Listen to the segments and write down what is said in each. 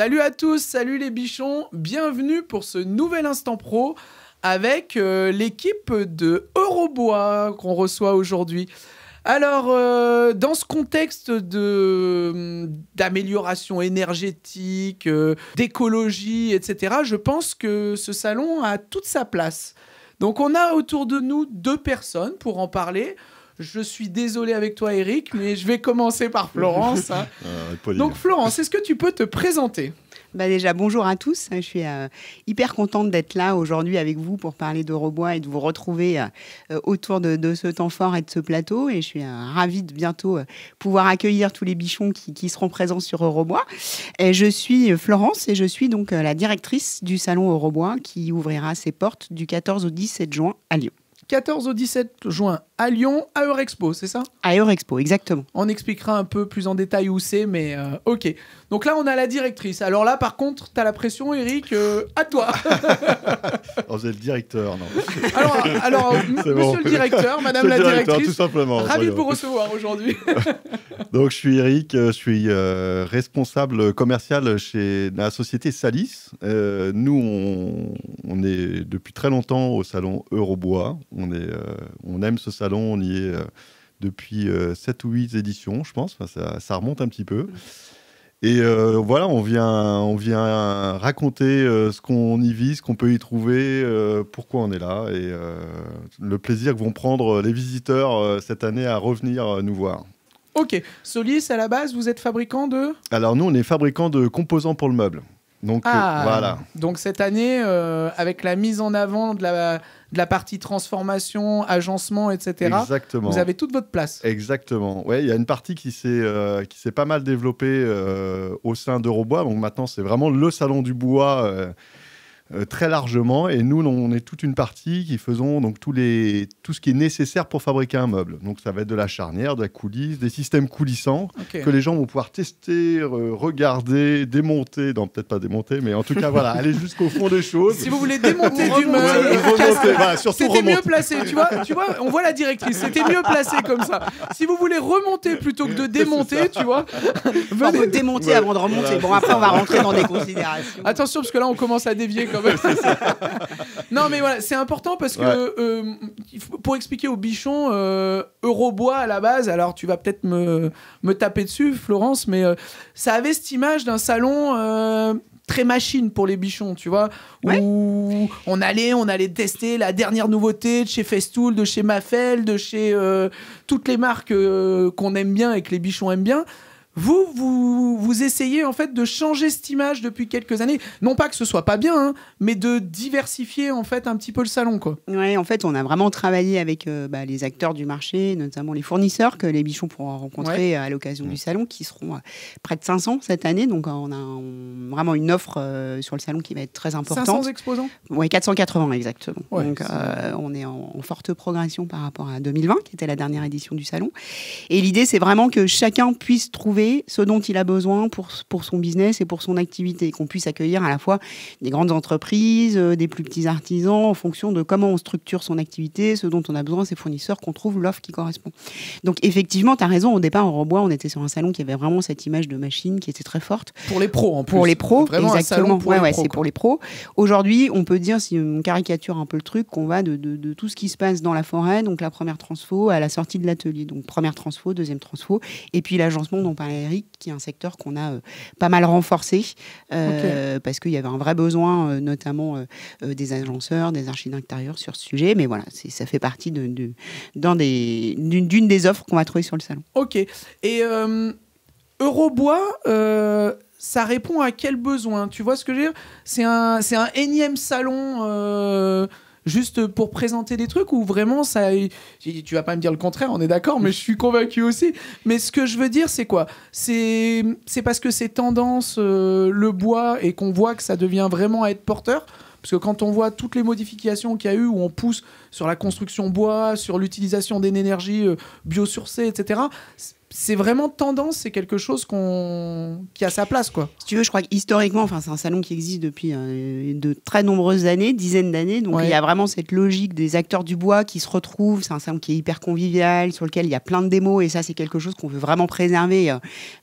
Salut à tous, salut les bichons, bienvenue pour ce nouvel Instant Pro avec l'équipe de Eurobois qu'on reçoit aujourd'hui. Alors, dans ce contexte d'amélioration énergétique, d'écologie, etc., je pense que ce salon a toute sa place. Donc, on a autour de nous 2 personnes pour en parler. Je suis désolé avec toi, Eric, mais je vais commencer par Florence. Hein. Donc, Florence, est-ce que tu peux te présenter ? Déjà, bonjour à tous. Je suis hyper contente d'être là aujourd'hui avec vous pour parler d'Eurobois et de vous retrouver autour de ce temps fort et de ce plateau. Et je suis ravie de bientôt pouvoir accueillir tous les bichons qui seront présents sur Eurobois. Et je suis Florence et je suis donc la directrice du salon Eurobois qui ouvrira ses portes du 14 au 17 juin à Lyon. 14 au 17 juin à Lyon, à Eurexpo, c'est ça ? À Eurexpo, exactement. On expliquera un peu plus en détail où c'est, mais ok. Donc là, on a la directrice. Alors là, par contre, t'as la pression, Eric, à toi. Vous êtes le directeur, non ? Alors monsieur bon. le directeur, madame la directrice, tout simplement. ravi de vous recevoir aujourd'hui. Donc, je suis Eric, je suis responsable commercial chez la société Salis. Nous, on est depuis très longtemps au salon Eurobois. On aime ce salon, on y est depuis 7 ou 8 éditions, je pense. Enfin, ça remonte un petit peu. Et voilà, on vient raconter ce qu'on y vit, ce qu'on peut y trouver, pourquoi on est là, et le plaisir que vont prendre les visiteurs cette année à revenir nous voir. Ok. Solis, à la base, vous êtes fabricant de... Alors nous, on est fabricant de composants pour le meuble. Donc voilà. Donc cette année, avec la mise en avant de la partie transformation, agencement, etc. Exactement. Vous avez toute votre place. Exactement. Ouais, il y a une partie qui s'est pas mal développée au sein d'Eurobois. Donc maintenant, c'est vraiment le salon du bois très largement. Et nous, on est toute une partie qui faisons donc tout ce qui est nécessaire pour fabriquer un meuble. Donc ça va être de la charnière, de la coulisse, des systèmes coulissants que les gens vont pouvoir tester, regarder, démonter. Non, peut-être pas démonter, mais en tout cas, voilà, aller jusqu'au fond des choses. Si vous voulez démonter du meuble, c'était mieux placé. Tu vois, on voit la directrice. C'était mieux placé comme ça. Si vous voulez remonter plutôt que de démonter, tu vois. On peut démonter avant de remonter. Voilà, bon, après, on va rentrer dans des considérations. Attention, parce que là, on commence à dévier quand même. Non, mais voilà, c'est important parce que pour expliquer aux bichons, Eurobois à la base, alors tu vas peut-être me taper dessus, Florence, mais ça avait cette image d'un salon très machine pour les bichons, tu vois, où on allait tester la dernière nouveauté de chez Festool, de chez Mafel, de chez toutes les marques qu'on aime bien et que les bichons aiment bien. Vous essayez en fait de changer cette image depuis quelques années, non pas que ce soit pas bien, hein, mais de diversifier en fait un petit peu le salon, quoi. Ouais, en fait, on a vraiment travaillé avec les acteurs du marché, notamment les fournisseurs que les bichons pourront rencontrer à l'occasion du salon, qui seront près de 500 cette année. Donc, on a vraiment une offre sur le salon qui va être très importante. 500 exposants ? Oui, 480 exactement. Ouais, donc, on est en forte progression par rapport à 2020, qui était la dernière édition du salon. Et l'idée, c'est vraiment que chacun puisse trouver ce dont il a besoin pour son business et pour son activité, qu'on puisse accueillir à la fois des grandes entreprises, des plus petits artisans, en fonction de comment on structure son activité, ce dont on a besoin, ses fournisseurs, qu'on trouve l'offre qui correspond. Donc effectivement, tu as raison, au départ, en Eurobois, on était sur un salon qui avait vraiment cette image de machine qui était très forte. Pour les pros, en plus. Pour les pros, vraiment exactement. Pour les pros, c'est pour les pros. Aujourd'hui, on peut dire, si on caricature un peu le truc, qu'on va de tout ce qui se passe dans la forêt, donc la première transfo à la sortie de l'atelier. Donc première transfo, deuxième transfo, et puis l'agencement dont parlait Eric, qui est un secteur qu'on a pas mal renforcé parce qu'il y avait un vrai besoin, notamment des agenceurs, des architectes d'intérieur sur ce sujet. Mais voilà, ça fait partie d'une des offres qu'on va trouver sur le salon. Ok. Et Eurobois, ça répond à quel besoin ? Tu vois ce que je veux dire ? C'est un énième salon juste pour présenter des trucs ou vraiment ça... Tu vas pas me dire le contraire, on est d'accord, mais je suis convaincu aussi. Mais ce que je veux dire, c'est quoi ? C'est parce que c'est tendance le bois et qu'on voit que ça devient vraiment à être porteur. Parce que quand on voit toutes les modifications qu'il y a eu, où on pousse sur la construction bois, sur l'utilisation d'énergie biosourcée, etc., c'est vraiment tendance, c'est quelque chose qui a sa place, quoi. Si tu veux, je crois qu'historiquement, c'est un salon qui existe depuis de très nombreuses années, dizaines d'années. Donc, il y a vraiment cette logique des acteurs du bois qui se retrouvent. C'est un salon qui est hyper convivial, sur lequel il y a plein de démos. Et ça, c'est quelque chose qu'on veut vraiment préserver.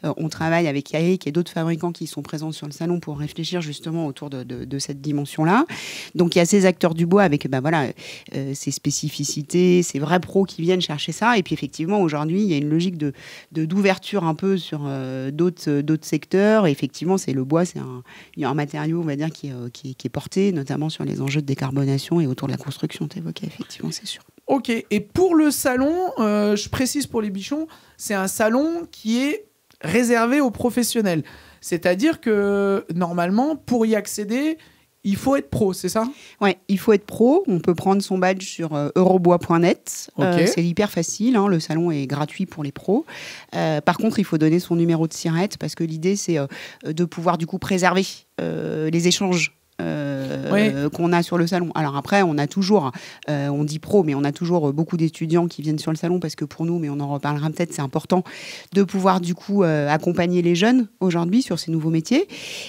On travaille avec Eric et d'autres fabricants qui sont présents sur le salon pour réfléchir justement autour de cette dimension-là. Donc, il y a ces acteurs du bois avec ces spécificités, ces vrais pros qui viennent chercher ça. Et puis, effectivement, aujourd'hui, il y a une logique d'ouverture un peu sur d'autres secteurs. Et effectivement, c'est le bois, il y a un matériau, on va dire, qui est porté, notamment sur les enjeux de décarbonation et autour de la construction, t'évoquais, effectivement, c'est sûr. Ok, et pour le salon, je précise pour les bichons, c'est un salon qui est réservé aux professionnels. C'est-à-dire que, normalement, pour y accéder, il faut être pro, c'est ça ? Ouais, il faut être pro. On peut prendre son badge sur eurobois.net. C'est hyper facile. Le salon est gratuit pour les pros. Par contre, il faut donner son numéro de SIRET parce que l'idée, c'est de pouvoir du coup préserver les échanges qu'on a sur le salon. Alors après, on a toujours, on dit pro, mais on a toujours beaucoup d'étudiants qui viennent sur le salon parce que pour nous, mais on en reparlera peut-être, c'est important de pouvoir du coup accompagner les jeunes aujourd'hui sur ces nouveaux métiers.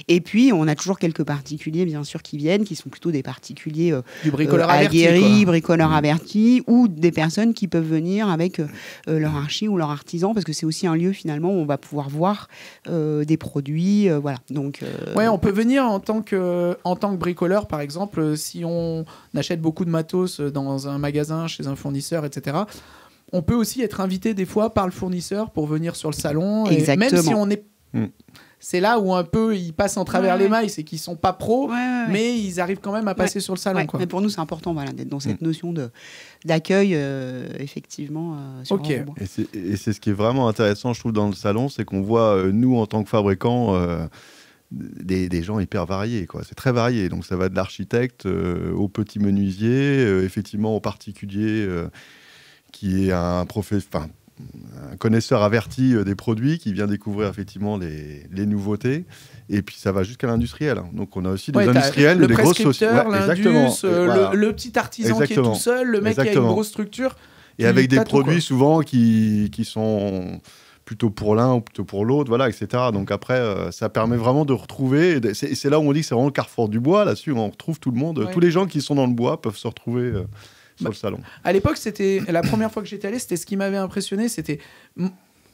Et puis, on a toujours quelques particuliers, bien sûr, qui viennent, qui sont plutôt des particuliers du bricoleur aguerris, bricoleurs avertis, ou des personnes qui peuvent venir avec leur archi ou leur artisan, parce que c'est aussi un lieu finalement où on va pouvoir voir des produits, voilà. Donc, on peut venir en tant que bricoleur, par exemple, si on achète beaucoup de matos dans un magasin, chez un fournisseur, etc. On peut aussi être invité des fois par le fournisseur pour venir sur le salon. Exactement. Et même si on est... C'est là où un peu ils passent en travers les mailles, c'est qu'ils sont pas pros, mais ils arrivent quand même à passer sur le salon. Quoi. Mais pour nous, c'est important d'être dans cette notion d'accueil, effectivement. Sur et c'est ce qui est vraiment intéressant, je trouve, dans le salon, c'est qu'on voit, nous, en tant que fabricants, des gens hyper variés, quoi. C'est très varié. Donc ça va de l'architecte au petit menuisier, effectivement au particulier qui est un connaisseur averti des produits, qui vient découvrir effectivement les nouveautés. Et puis ça va jusqu'à l'industriel. Donc on a aussi des industriels, des grosses sociétés. Le petit artisan qui est tout seul, le mec qui a une grosse structure. Et avec des produits souvent qui sont plutôt pour l'un ou plutôt pour l'autre, voilà, etc. Donc après, ça permet vraiment de retrouver... C'est là où on dit que c'est vraiment le carrefour du bois, là-dessus, on retrouve tout le monde. Tous les gens qui sont dans le bois peuvent se retrouver sur le salon. À l'époque, c'était la première fois que j'étais allé, c'était ce qui m'avait impressionné, c'était...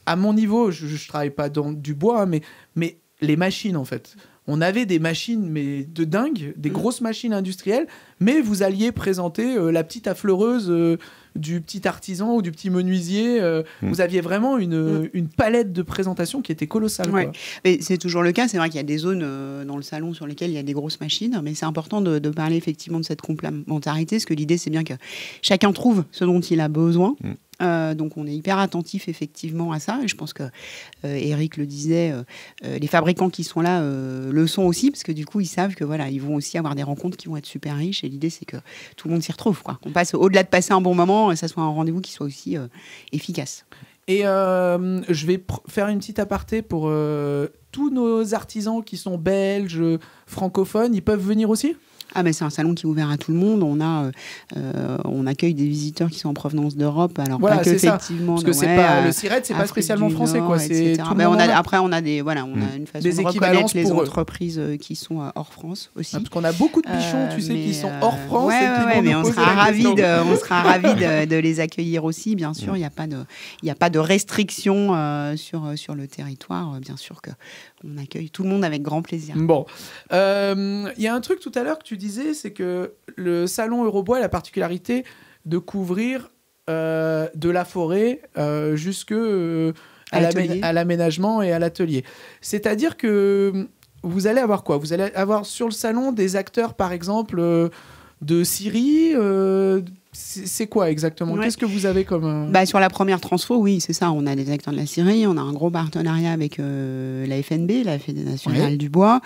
À mon niveau, je ne travaille pas dans du bois, hein, mais les machines, en fait. On avait des machines mais de dingue, des grosses machines industrielles, mais vous alliez présenter la petite affleureuse du petit artisan ou du petit menuisier. Vous aviez vraiment une palette de présentation qui était colossale. Ouais. Mais c'est toujours le cas. C'est vrai qu'il y a des zones dans le salon sur lesquelles il y a des grosses machines, mais c'est important de parler effectivement de cette complémentarité, parce que l'idée, c'est bien que chacun trouve ce dont il a besoin. Donc on est hyper attentif effectivement à ça, et je pense que Eric le disait, les fabricants qui sont là le sont aussi, parce que du coup ils savent que voilà, ils vont aussi avoir des rencontres qui vont être super riches, et l'idée c'est que tout le monde s'y retrouve, quoi. Qu'on passe au-delà de passer un bon moment, et ça soit un rendez-vous qui soit aussi efficace. Et je vais faire une petite aparté pour tous nos artisans qui sont belges, francophones, ils peuvent venir aussi ? Ah, mais c'est un salon qui est ouvert à tout le monde. On accueille des visiteurs qui sont en provenance d'Europe. Alors voilà, pas que effectivement. Parce que c'est pas le SIRET, c'est pas spécialement français, quoi. C'est tout mais après on a une façon de reconnaître les entreprises qui sont hors France aussi. Parce qu'on a beaucoup de bichons, tu sais, qui sont hors France. Mais on sera ravis de les accueillir aussi. Bien sûr, il n'y a pas de restrictions sur le territoire. Bien sûr que on accueille tout le monde avec grand plaisir. Bon, il y a un truc tout à l'heure que tu disais, c'est que le salon Eurobois a la particularité de couvrir de la forêt jusque à l'aménagement et à l'atelier. C'est-à-dire que vous allez avoir quoi ? Vous allez avoir sur le salon des acteurs, par exemple, de Syrie. C'est quoi exactement ? Qu'est-ce que vous avez comme... Sur la première transfo, oui, c'est ça. On a des acteurs de la Syrie, on a un gros partenariat avec la FNB, la Fédération nationale du bois.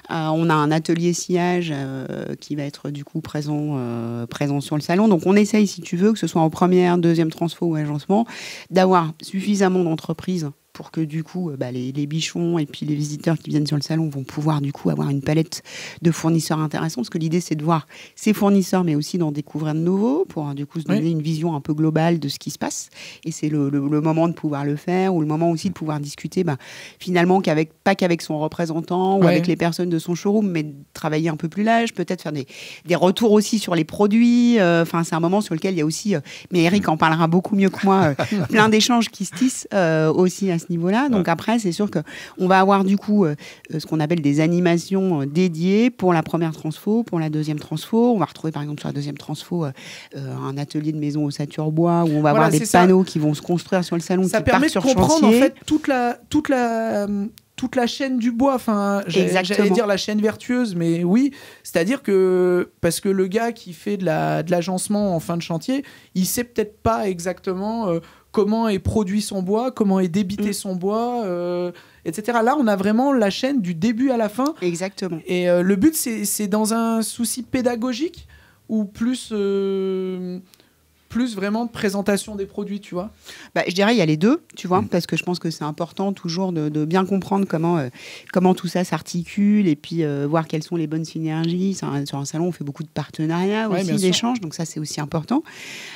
On a un atelier sillage qui va être du coup présent sur le salon. Donc on essaye, si tu veux, que ce soit en première, deuxième transfo ou agencement, d'avoir suffisamment d'entreprises pour que du coup les bichons et puis les visiteurs qui viennent sur le salon vont pouvoir du coup avoir une palette de fournisseurs intéressants, parce que l'idée c'est de voir ces fournisseurs mais aussi d'en découvrir de nouveaux pour du coup se donner une vision un peu globale de ce qui se passe, et c'est le moment de pouvoir le faire, ou le moment aussi de pouvoir discuter finalement pas qu'avec son représentant ou avec les personnes de son showroom, mais de travailler un peu plus large, peut-être faire des retours aussi sur les produits, c'est un moment sur lequel il y a aussi mais Eric en parlera beaucoup mieux que moi, plein d'échanges qui se tissent aussi à ce niveau-là. Donc après, c'est sûr qu'on va avoir du coup ce qu'on appelle des animations dédiées pour la première transfo, pour la deuxième transfo. On va retrouver par exemple sur la deuxième transfo un atelier de maison au Saturbois où on va avoir des panneaux qui vont se construire sur le salon, ça qui permet partent de sur comprendre chantier. En fait toute la chaîne du bois, j'allais dire la chaîne vertueuse, mais oui, c'est-à-dire que parce que le gars qui fait de l'agencement en fin de chantier, il sait peut-être pas exactement comment est produit son bois, comment est débité son bois, etc. Là, on a vraiment la chaîne du début à la fin. Exactement. Et le but, c'est dans un souci pédagogique ou plus vraiment de présentation des produits, tu vois? Je dirais il y a les deux, tu vois, parce que je pense que c'est important toujours de bien comprendre comment tout ça s'articule, et puis voir quelles sont les bonnes synergies. Sur un salon, on fait beaucoup de partenariats aussi, d'échanges, donc ça c'est aussi important.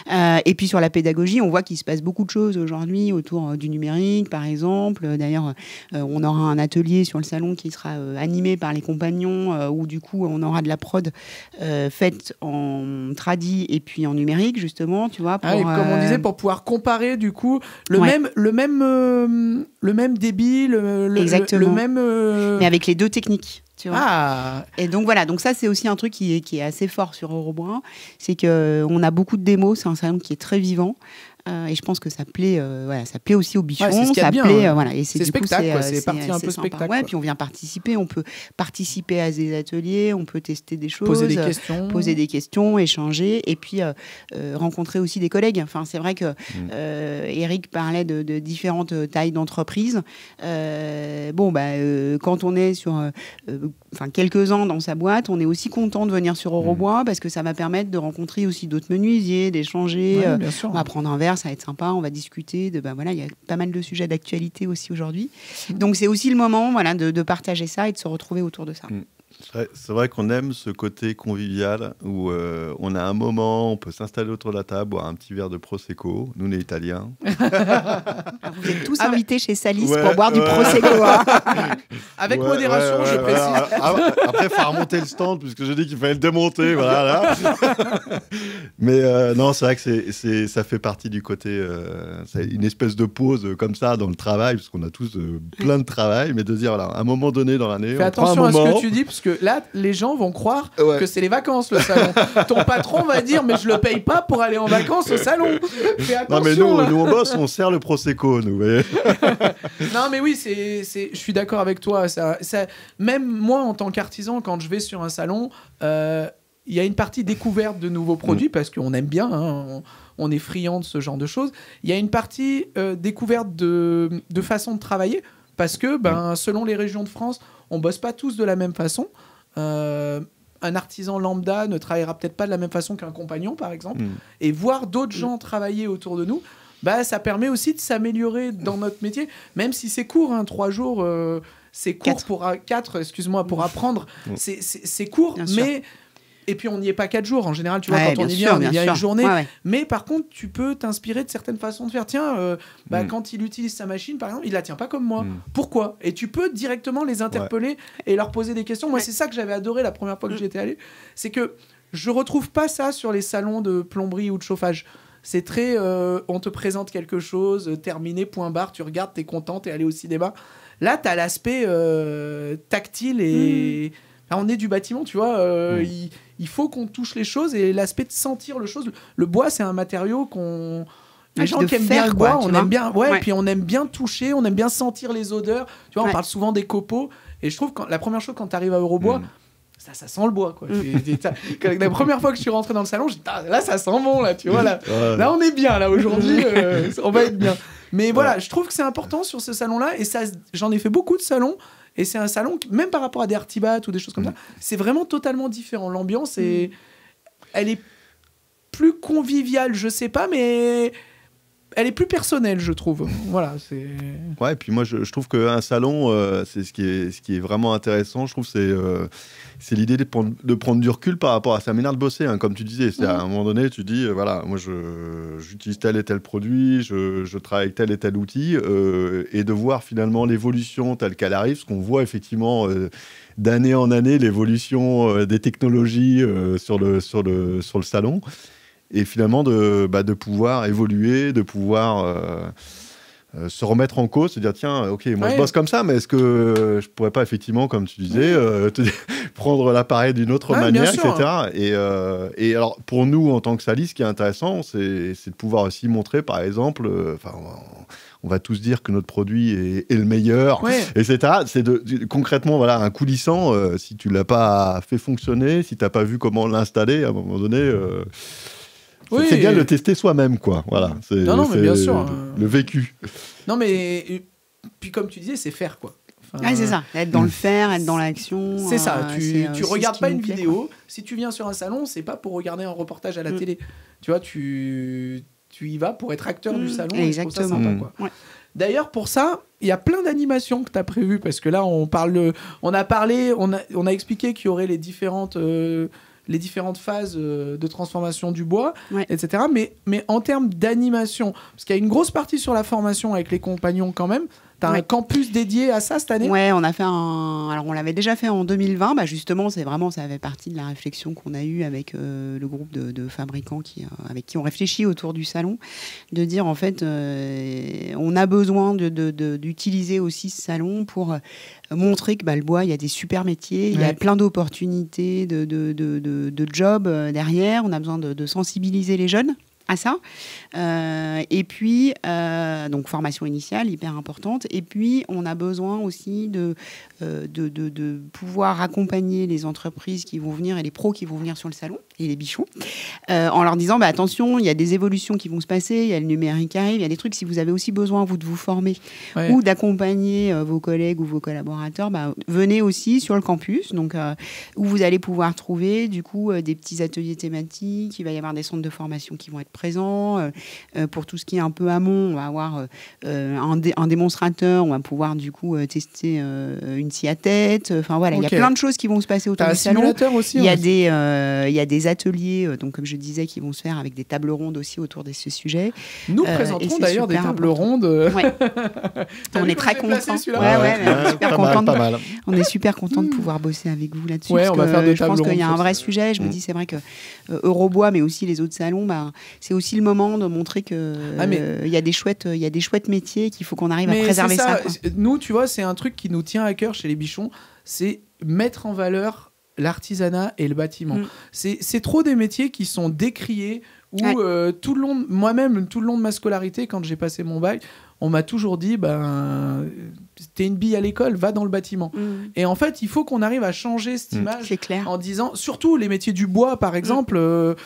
Et puis sur la pédagogie, on voit qu'il se passe beaucoup de choses aujourd'hui autour du numérique, par exemple. D'ailleurs, on aura un atelier sur le salon qui sera animé par les compagnons, où du coup on aura de la prod faite en tradi et puis en numérique, justement. Tu vois, et comme on disait, pour pouvoir comparer du coup le même débit, le même mais avec les deux techniques. Tu vois. Ah. Et donc voilà, donc ça c'est aussi un truc qui est assez fort sur Eurobois, c'est qu'on a beaucoup de démos, c'est un salon qui est très vivant. Et je pense que ça plaît aussi aux bichons, ça plaît, et c'est spectacle, c'est parti un peu sympa. spectacle. Puis on vient participer, on peut participer à des ateliers, on peut tester des choses, poser des questions, échanger, et puis rencontrer aussi des collègues. Enfin, c'est vrai que Eric parlait de différentes tailles d'entreprises. Quand on est sur quelques-uns dans sa boîte, on est aussi content de venir sur Eurobois parce que ça va permettre de rencontrer aussi d'autres menuisiers, d'échanger. On va prendre un verre, ça va être sympa, on va discuter. Il y a pas mal de sujets d'actualité aussi aujourd'hui. Donc c'est aussi le moment de partager ça et de se retrouver autour de ça. C'est vrai qu'on aime ce côté convivial où on a un moment, on peut s'installer autour de la table, boire un petit verre de Prosecco. Nous, on est italiens. Alors, vous êtes tous invités chez Salis pour boire du Prosecco. Avec modération, je précise. Après, il faut remonter le stand, puisque j'ai dit qu'il fallait le démonter. Voilà. Mais non, c'est vrai que ça fait partie du côté... c'est une espèce de pause comme ça dans le travail, parce qu'on a tous plein de travail, mais de dire, voilà, à un moment donné dans l'année, fais attention à ce que tu dis, parce que là, les gens vont croire que c'est les vacances, le salon. Ton patron va dire, mais je le paye pas pour aller en vacances au salon. Fais attention. Non, mais nous on bosse, on sert le Prosecco, nous. Non, mais oui, je suis d'accord avec toi. Même moi, en tant qu'artisan, quand je vais sur un salon, il y a une partie découverte de nouveaux produits, parce qu'on aime bien, on est friand de ce genre de choses. Il y a une partie découverte de façon de travailler, parce que selon les régions de France, on bosse pas tous de la même façon. Un artisan lambda ne travaillera peut-être pas de la même façon qu'un compagnon, par exemple. Et voir d'autres gens travailler autour de nous, ça permet aussi de s'améliorer dans notre métier, même si c'est court, 3 jours, c'est court pour apprendre. C'est court, mais... Et puis, on n'y est pas 4 jours. En général, tu vois, quand on y vient, on y vient une journée. Mais par contre, tu peux t'inspirer de certaines façons de faire. Tiens, quand il utilise sa machine, par exemple, il la tient pas comme moi. Pourquoi? Et tu peux directement les interpeller et leur poser des questions. Moi, c'est ça que j'avais adoré la première fois que j'étais allé. C'est que je retrouve pas ça sur les salons de plomberie ou de chauffage. C'est très... on te présente quelque chose, terminé, point barre, tu regardes, t'es content, t'es allé au cinéma. Là, t'as l'aspect tactile et... on est du bâtiment, tu vois, il faut qu'on touche les choses, et l'aspect de sentir le chose. Le bois, c'est un matériau qu'on... Les gens qui aiment bien le bois, on aime bien, puis on aime bien toucher, on aime bien sentir les odeurs. Tu vois, on parle souvent des copeaux, et je trouve que la première chose quand tu arrives à Eurobois, ça sent le bois, quoi. La première fois que je suis rentré dans le salon, j'ai dit, là, ça sent bon, là, tu vois, là, là on est bien, là, aujourd'hui, on va être bien. Mais voilà, je trouve que c'est important sur ce salon-là, et ça, j'en ai fait beaucoup de salons. Et c'est un salon, même par rapport à des Artibat ou des choses comme ça, c'est vraiment totalement différent. L'ambiance, elle est plus conviviale, je sais pas, mais elle est plus personnelle, je trouve. Voilà, c'est... Ouais, et puis moi, je trouve qu'un salon, c'est ce qui est vraiment intéressant. Je trouve c'est l'idée de prendre du recul par rapport à sa manière de bosser, hein, comme tu disais. C'est à un moment donné, tu dis, voilà, moi, j'utilise tel et tel produit, je travaille avec tel et tel outil, et de voir finalement l'évolution telle qu'elle arrive, parce qu'on voit effectivement d'année en année l'évolution des technologies sur le salon, et finalement de pouvoir évoluer, de pouvoir... se remettre en cause, se dire tiens, ok, moi je bosse comme ça, mais est-ce que je pourrais pas effectivement, comme tu disais, prendre l'appareil d'une autre manière, etc. Et alors pour nous en tant que Salis, ce qui est intéressant, c'est de pouvoir aussi montrer, par exemple, on va tous dire que notre produit est le meilleur, etc. C'est concrètement, voilà, un coulissant, si tu l'as pas fait fonctionner, si t'as pas vu comment l'installer, à un moment donné. C'est bien de le tester soi-même, quoi. Voilà, c'est mais bien sûr, le vécu. Non, mais puis comme tu disais, c'est faire, quoi. Enfin, c'est ça, être dans le faire, être dans l'action. C'est ça, tu regardes pas une vidéo. Quoi. Si tu viens sur un salon, c'est pas pour regarder un reportage à la télé. Tu vois, tu y vas pour être acteur du salon. Exactement. Et je trouve ça sympa, quoi. Ouais. D'ailleurs, pour ça, il y a plein d'animations que tu as prévues, parce que là, on a expliqué qu'il y aurait les différentes phases de transformation du bois, etc. Mais en termes d'animation, parce qu'il y a une grosse partie sur la formation avec les compagnons quand même, tu as un campus dédié à ça cette année ? Ouais, on a fait alors on l'avait déjà fait en 2020, justement, ça avait partie de la réflexion qu'on a eue avec le groupe de fabricants avec qui on réfléchit autour du salon, de dire en fait, on a besoin d'utiliser aussi ce salon pour montrer que le bois, il y a des super métiers, il y a plein d'opportunités de jobs derrière, on a besoin de sensibiliser les jeunes à ça. Et puis, donc formation initiale, hyper importante. Et puis, on a besoin aussi de pouvoir accompagner les entreprises qui vont venir et les pros qui vont venir sur le salon, et les bichons, en leur disant, attention, il y a des évolutions qui vont se passer, il y a le numérique qui arrive, il y a des trucs, si vous avez aussi besoin, vous, de vous former ou d'accompagner vos collègues ou vos collaborateurs, venez aussi sur le campus, donc, où vous allez pouvoir trouver, du coup, des petits ateliers thématiques, il va y avoir des centres de formation qui vont être présents. Pour tout ce qui est un peu amont, on va avoir un démonstrateur, on va pouvoir du coup tester une scie à tête. Enfin voilà, il y a plein de choses qui vont se passer autour du salon. Simulateur aussi. Il y a des ateliers, donc comme je disais, qui vont se faire avec des tables rondes aussi autour de ce sujet. Nous présenterons d'ailleurs des tables rondes. On est très contents. On est super contents de pouvoir bosser avec vous là-dessus. Ouais, on va faire des tables rondes. Je pense qu'il y a un vrai sujet. Je me dis, c'est vrai que Eurobois, mais aussi les autres salons, c'est aussi le moment de montrer que il y a des chouettes métiers qu'il faut qu'on arrive à préserver ça. Nous, tu vois, c'est un truc qui nous tient à cœur chez les bichons, c'est mettre en valeur l'artisanat et le bâtiment. C'est trop des métiers qui sont décriés où tout le long, moi-même, tout le long de ma scolarité, quand j'ai passé mon bac, on m'a toujours dit, t'es une bille à l'école, va dans le bâtiment. Et en fait, il faut qu'on arrive à changer cette image en disant, surtout les métiers du bois, par exemple,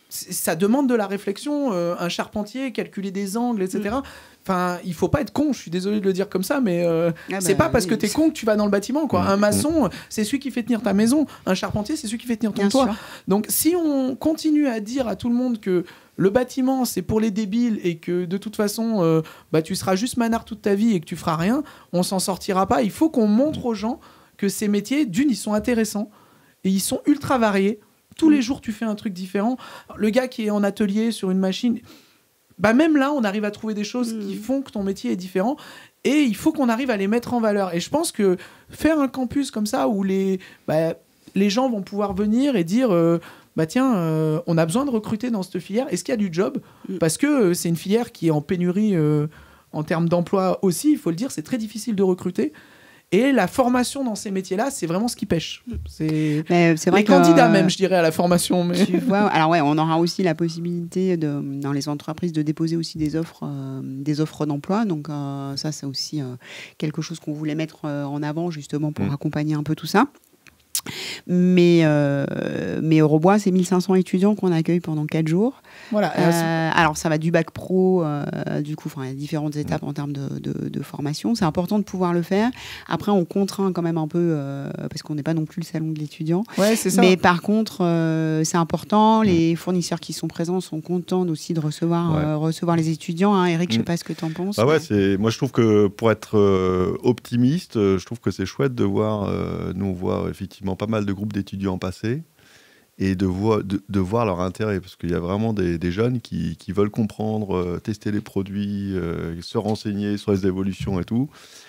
ça demande de la réflexion, un charpentier, calculer des angles, etc. Enfin, il faut pas être con, je suis désolé de le dire comme ça, mais c'est pas parce que t'es con que tu vas dans le bâtiment, quoi. Un maçon, c'est celui qui fait tenir ta maison. Un charpentier, c'est celui qui fait tenir ton toit. Donc, si on continue à dire à tout le monde que le bâtiment, c'est pour les débiles et que de toute façon, tu seras juste manard toute ta vie et que tu feras rien, on s'en sortira pas. Il faut qu'on montre aux gens que ces métiers, ils sont intéressants et ils sont ultra variés. Tous les jours, tu fais un truc différent. Le gars qui est en atelier sur une machine, même là, on arrive à trouver des choses qui font que ton métier est différent. Et il faut qu'on arrive à les mettre en valeur. Et je pense que faire un campus comme ça où les gens vont pouvoir venir et dire on a besoin de recruter dans cette filière. Est-ce qu'il y a du job ? Parce que c'est une filière qui est en pénurie en termes d'emploi aussi. Il faut le dire, c'est très difficile de recruter. Et la formation dans ces métiers-là, c'est vraiment ce qui pêche. C'est vrai les candidats même, je dirais, à la formation. Mais... Tu vois, alors on aura aussi la possibilité dans les entreprises de déposer aussi des offres d'emploi. Donc ça, c'est aussi quelque chose qu'on voulait mettre en avant justement pour accompagner un peu tout ça. Mais Eurobois, c'est 1500 étudiants qu'on accueille pendant 4 jours. Voilà. Alors, ça va du bac pro, du coup, il y a différentes étapes en termes de formation. C'est important de pouvoir le faire. Après, on contraint quand même un peu, parce qu'on n'est pas non plus le salon de l'étudiant. Ouais, c'est ça. Mais par contre, c'est important. Les fournisseurs qui sont présents sont contents aussi de recevoir les étudiants. Hein. Eric, je ne sais pas ce que tu en penses. Moi, je trouve que pour être optimiste, je trouve que c'est chouette de voir, nous on voit effectivement pas mal de groupes d'étudiants passer et de voir leur intérêt, parce qu'il y a vraiment des jeunes qui veulent comprendre, tester les produits, se renseigner sur les évolutions et tout,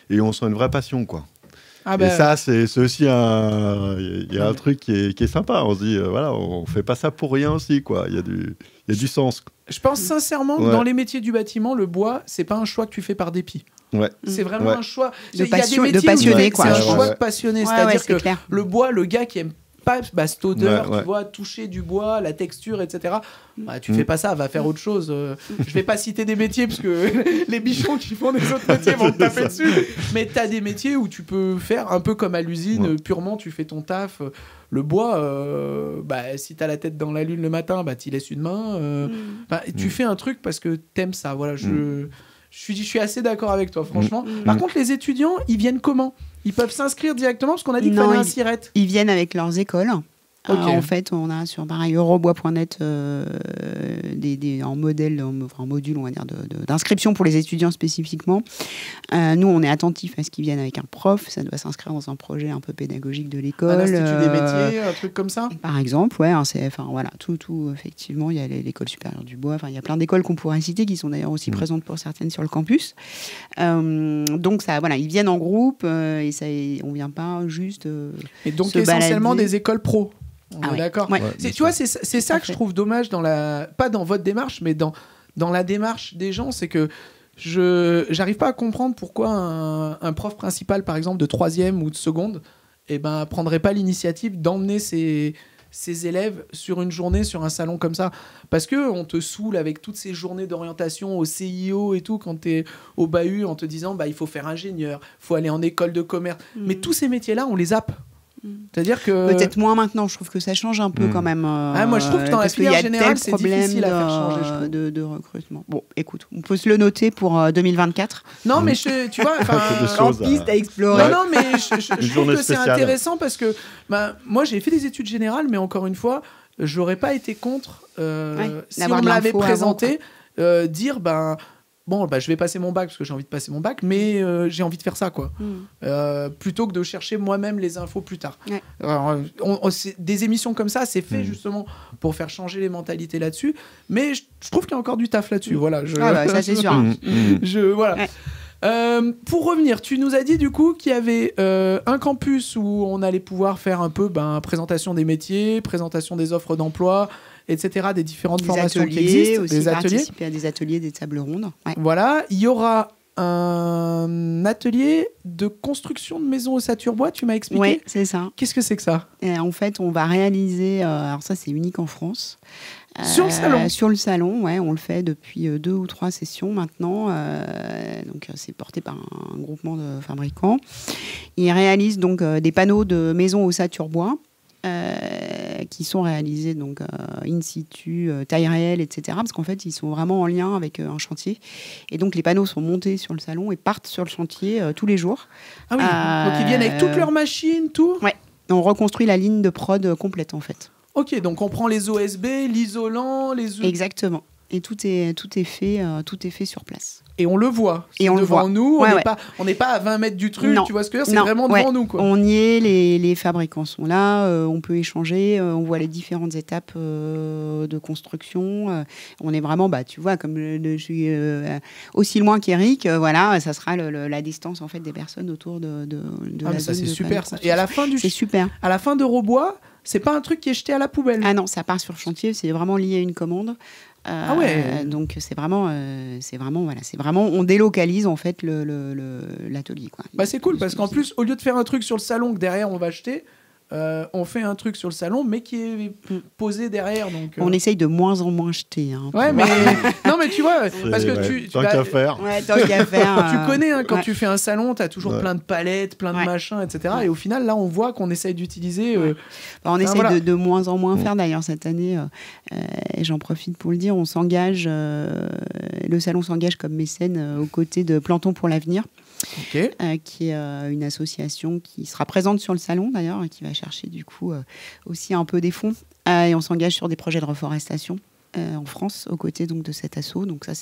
et on sent une vraie passion, quoi. Et ça, c'est aussi il y a un truc qui est sympa. On se dit, voilà, on fait pas ça pour rien aussi, quoi. Il y a du sens. Je pense sincèrement que dans les métiers du bâtiment, le bois, c'est pas un choix que tu fais par dépit. Ouais. C'est vraiment un choix de passionné, quoi. C'est un choix de passionné, c'est-à-dire que clair. le bois, le gars qui aime pas cette odeur, tu vois, toucher du bois, la texture, etc. Bah, tu fais pas ça, va faire autre chose. Je vais pas citer des métiers parce que les bichons qui font des autres métiers vont te taper dessus. Mais t'as des métiers où tu peux faire un peu comme à l'usine, purement tu fais ton taf. Le bois, si t'as la tête dans la lune le matin, t'y laisses une main. Tu fais un truc parce que t'aimes ça. Voilà, je suis assez d'accord avec toi, franchement. Par contre, les étudiants, ils viennent comment ? Ils peuvent s'inscrire directement parce qu'on a dit qu'il fallait un SIRET. Ils viennent avec leurs écoles. En fait, on a sur eurobois.net en module, on va dire, d'inscription pour les étudiants spécifiquement. Nous, on est attentifs à ce qu'ils viennent avec un prof. Ça doit s'inscrire dans un projet un peu pédagogique de l'école. Un institut des métiers, un truc comme ça. Par exemple, tout effectivement, il y a l'école supérieure du bois. Il y a plein d'écoles qu'on pourrait citer qui sont d'ailleurs aussi présentes pour certaines sur le campus. Donc ça, voilà, ils viennent en groupe on vient pas juste. Et donc essentiellement des écoles pro. On est d'accord. Ouais. Tu vois, c'est ça que je trouve dommage pas dans votre démarche, mais dans la démarche des gens, c'est que j'arrive pas à comprendre pourquoi un prof principal, par exemple, de 3e ou de seconde, prendrait pas l'initiative d'emmener ses élèves sur une journée, sur un salon comme ça. Parce qu'on te saoule avec toutes ces journées d'orientation au CIO et tout, quand t'es au bahut, en te disant il faut faire ingénieur, il faut aller en école de commerce. Mais tous ces métiers-là, on les zappe. C'est-à-dire que... Peut-être moins maintenant, je trouve que ça change un peu quand même. Moi, je trouve que dans la filière générale, c'est difficile à faire changer. De recrutement. Bon, écoute, on peut se le noter pour 2024. Non, mais tu vois, en piste à explorer. Non, mais je trouve que c'est intéressant parce que moi, j'ai fait des études générales, mais encore une fois, j'aurais pas été contre, si on me l'avait présenté, dire... je vais passer mon bac parce que j'ai envie de passer mon bac, mais j'ai envie de faire ça, quoi. Plutôt que de chercher moi-même les infos plus tard. Ouais. Alors, des émissions comme ça, c'est fait justement pour faire changer les mentalités là-dessus, mais je trouve qu'il y a encore du taf là-dessus. Voilà, ça c'est sûr. Voilà. Ouais. Pour revenir, tu nous as dit du coup qu'il y avait un campus où on allait pouvoir faire un peu présentation des métiers, présentation des offres d'emploi, etc., des différentes formations qui existent, aussi, des ateliers. Participer à des ateliers, des tables rondes. Ouais. Voilà, il y aura un atelier de construction de maisons ossature-bois, tu m'as expliqué. Oui, c'est ça. Qu'est-ce que c'est que ça ? En fait, on va réaliser, alors ça c'est unique en France. Sur le salon ? Sur le salon, ouais, on le fait depuis 2 ou 3 sessions maintenant. Donc c'est porté par un groupement de fabricants. Ils réalisent donc des panneaux de maisons ossature-bois. Qui sont réalisés donc in situ, taille réelle, etc. Parce qu'en fait, ils sont vraiment en lien avec un chantier. Et donc, les panneaux sont montés sur le salon et partent sur le chantier tous les jours. Ah oui, donc ils viennent avec toutes leurs machines, tout ? Ouais, on reconstruit la ligne de prod complète, en fait. Ok, donc on prend les OSB, l'isolant, Exactement. Et tout est fait sur place. Et on le voit. Et on le voit. Nous, on n'est pas à 20 mètres du truc, non. Tu vois ce que je veux dire ? C'est vraiment devant nous, quoi. On y est, les fabricants sont là, on peut échanger, on voit les différentes étapes de construction. On est vraiment, tu vois, comme je suis aussi loin qu'Eric, voilà, ça sera la distance en fait des personnes autour de la ça, zone c'est de super, ça. Et à la fin c'est super. À la fin d'Eurobois, c'est pas un truc qui est jeté à la poubelle. Ah non, ça part sur le chantier, c'est vraiment lié à une commande. Donc c'est vraiment, on délocalise en fait l'atelier, quoi. C'est cool parce qu'en plus, au lieu de faire un truc sur le salon que derrière on va acheter, on fait un truc sur le salon, mais qui est posé derrière. Donc, On essaye de moins en moins jeter. Hein, ouais, mais non, mais tu vois, parce que tant qu'à faire. Ouais, tant qu'à faire. tu connais, hein, quand tu fais un salon, tu as toujours plein de palettes, plein de machins, etc. Et au final, là, on voit qu'on essaye d'utiliser. On essaye de moins en moins faire. D'ailleurs, cette année, et j'en profite pour le dire, on s'engage, le salon s'engage comme mécène aux côtés de Plantons pour l'avenir. Okay. Qui est une association qui sera présente sur le salon d'ailleurs et qui va chercher du coup aussi un peu des fonds et on s'engage sur des projets de reforestation en France aux côtés donc de cet asso, donc ça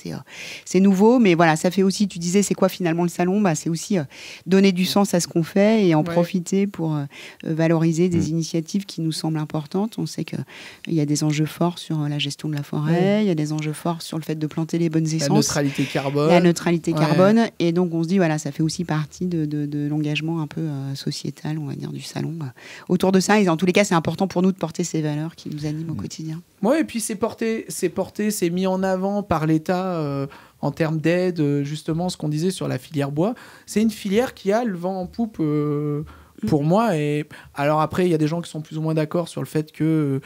c'est nouveau, mais voilà, ça fait aussi, tu disais c'est quoi finalement le salon, c'est aussi donner du sens à ce qu'on fait et en profiter pour valoriser des initiatives qui nous semblent importantes. On sait qu'il y a des enjeux forts sur la gestion de la forêt, il y a des enjeux forts sur le fait de planter les bonnes essences, la neutralité carbone, et donc on se dit voilà, ça fait aussi partie de l'engagement un peu sociétal, on va dire, du salon autour de ça, et en tous les cas c'est important pour nous de porter ces valeurs qui nous animent au quotidien. Ouais, et puis c'est mis en avant par l'État en termes d'aide, justement, ce qu'on disait sur la filière bois. C'est une filière qui a le vent en poupe pour moi. Et alors après, il y a des gens qui sont plus ou moins d'accord sur le fait que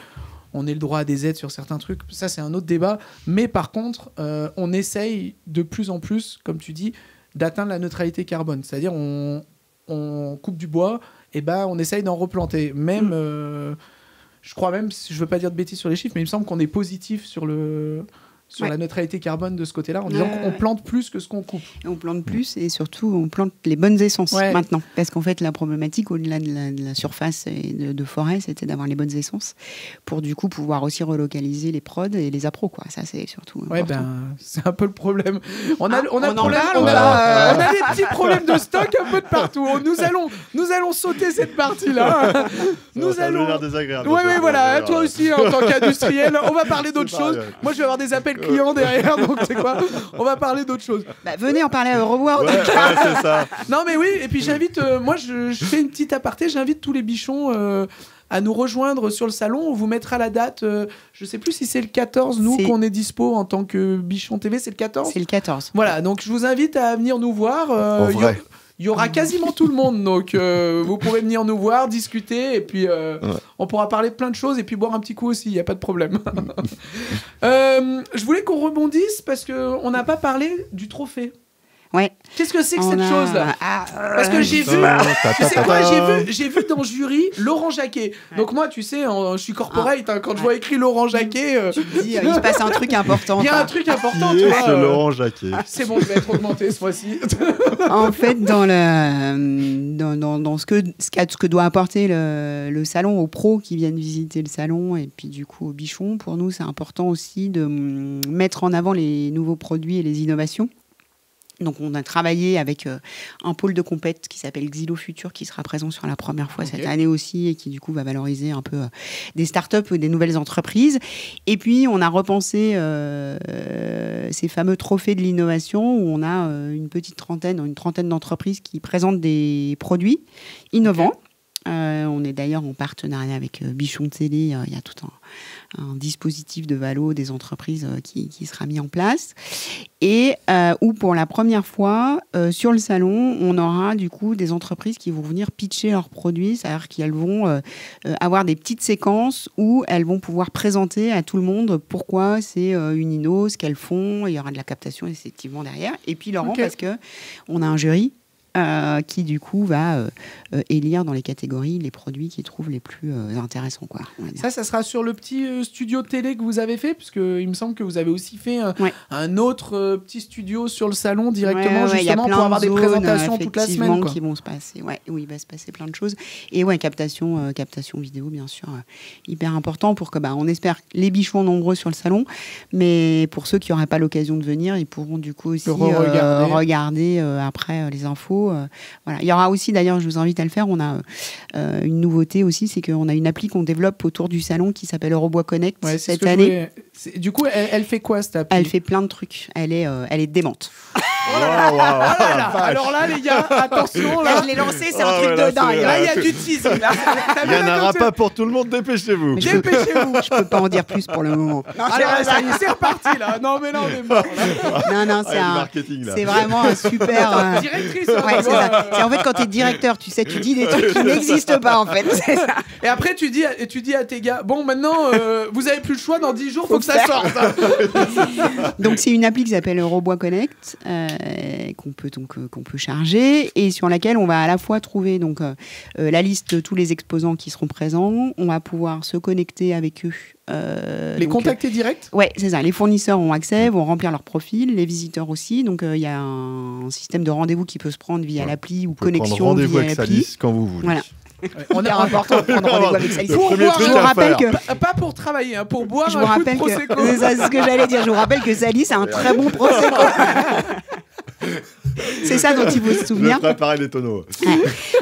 on ait le droit à des aides sur certains trucs. Ça, c'est un autre débat. Mais par contre, on essaye de plus en plus, comme tu dis, d'atteindre la neutralité carbone. C'est-à-dire, on coupe du bois, et on essaye d'en replanter. Même... je crois même, je ne veux pas dire de bêtises sur les chiffres, mais il me semble qu'on est positif sur la neutralité carbone de ce côté-là, en disant qu'on plante plus que ce qu'on coupe. On plante plus et surtout, on plante les bonnes essences maintenant. Parce qu'en fait, la problématique, au-delà de la surface et de forêt, c'était d'avoir les bonnes essences pour du coup pouvoir aussi relocaliser les prods et les appros, quoi. Ça, c'est surtout important. C'est un peu le problème. On a des petits problèmes de stock un peu de partout. Nous allons sauter cette partie-là. Ça allons... l'air désagréable. Oui, voilà. Toi aussi, en tant qu'industriel, on va parler d'autre chose. Moi, je vais avoir des appels clients derrière, donc c'est quoi, on va parler d'autre chose. Venez en parler à Eurobois. C'est ça. Non mais oui, et puis j'invite, moi je fais une petite aparté, j'invite tous les bichons à nous rejoindre sur le salon. On vous mettra la date, je sais plus si c'est le 14, qu'on est dispo en tant que Bichon TV, c'est le 14 ? C'est le 14. Voilà, donc je vous invite à venir nous voir. Il y aura quasiment tout le monde, donc vous pourrez venir nous voir, discuter, et puis on pourra parler de plein de choses, et puis boire un petit coup aussi, il n'y a pas de problème. Je voulais qu'on rebondisse, parce qu'on n'a pas parlé du trophée. Ouais. Qu'est-ce que c'est que cette chose-là ? Parce que j'ai vu, tu sais quoi, j'ai vu dans le jury Laurent Jacquet. Donc moi, tu sais, je suis corporate, quand je vois écrit Laurent Jacquet... Tu te dis, il se passe un truc important. Il y a un truc important, tu vois. C'est Laurent Jacquet. C'est bon, je vais être augmenté ce mois-ci. En fait, dans ce que doit apporter le salon aux pros qui viennent visiter le salon, et puis du coup aux bichons, pour nous, c'est important aussi de mettre en avant les nouveaux produits et les innovations. Donc, on a travaillé avec un pôle de compète qui s'appelle Xylo Futur, qui sera présent sur la première fois cette année aussi, et qui, du coup, va valoriser un peu des startups ou des nouvelles entreprises. Et puis, on a repensé ces fameux trophées de l'innovation, où on a une trentaine d'entreprises qui présentent des produits innovants. On est d'ailleurs en partenariat avec Bichon Télé. Il y a tout un dispositif de valo des entreprises qui sera mis en place. Et où pour la première fois, sur le salon, on aura du coup des entreprises qui vont venir pitcher leurs produits. C'est-à-dire qu'elles vont avoir des petites séquences où elles vont pouvoir présenter à tout le monde pourquoi c'est une inno, ce qu'elles font. Il y aura de la captation effectivement derrière. Et puis Laurent, parce qu'on a un jury qui du coup va élire dans les catégories les produits qu'ils trouvent les plus intéressants, quoi. Ça sera sur le petit studio télé que vous avez fait, parce qu'il me semble que vous avez aussi fait un autre petit studio sur le salon directement, justement pour avoir des présentations toute la semaine, quoi. Qui vont se passer, où il va se passer plein de choses. Et captation vidéo, bien sûr, hyper important pour que, on espère les bichons nombreux sur le salon, mais pour ceux qui n'auraient pas l'occasion de venir, ils pourront du coup aussi regarder après les infos. Voilà. Il y aura aussi, d'ailleurs, je vous invite à le faire, on a une nouveauté aussi, c'est qu'on a une appli qu'on développe autour du salon qui s'appelle Eurobois Connect cette année. Du coup, elle fait quoi, cette appli ? Elle fait plein de trucs. Elle est démente. Oh là là. Waouh, waouh, Oh là là. la vache. Alors là, les gars, attention, Là, là. je l'ai lancé, c'est Ah un truc ouais, là, de dingue. c'est- Là, il y a du teasing. Là. Il n'y en aura pas pour tout le monde, dépêchez-vous. Mais je peux- Dépêchez-vous. Je peux pas en dire plus pour le moment. Non, Allez, ça y est, c'est reparti, là. Non, mais non, on est mort, là. non, Ah, il y a du marketing, là. c'est vraiment un super. Directrice, hein, Ouais, tu c'est vois, ça. C'est en fait quand t'es directeur, tu sais, tu dis des trucs qui n'existent pas en fait. C'est ça. Et après, tu dis à tes gars, bon, maintenant, vous avez plus le choix, dans 10 jours, faut que ça sorte. Donc c'est une appli qui s'appelle Eurobois Connect qu'on peut charger et sur laquelle on va à la fois trouver donc la liste de tous les exposants qui seront présents. On va pouvoir se connecter avec eux. Les donc, contacter direct. Ouais, c'est ça. Les fournisseurs ont accès, vont remplir leur profil, les visiteurs aussi. Donc il y a un système de rendez-vous qui peut se prendre via l'appli ou Vous pouvez prendre connexion rendez-vous via avec l'appli. Salis quand vous voulez. Voilà. On C'est a important de prendre rendez-vous avec Salis. Le premier truc Je vous à rappelle faire. que pas pour travailler, hein, pour boire je vous un coup de rappelle prosecco. que c'est ça, c'est ce que j'allais dire. Je vous rappelle que Salis a un très bon prosecco. C'est ça dont il faut se Je souvenir. vais préparer les tonneaux. Ouais.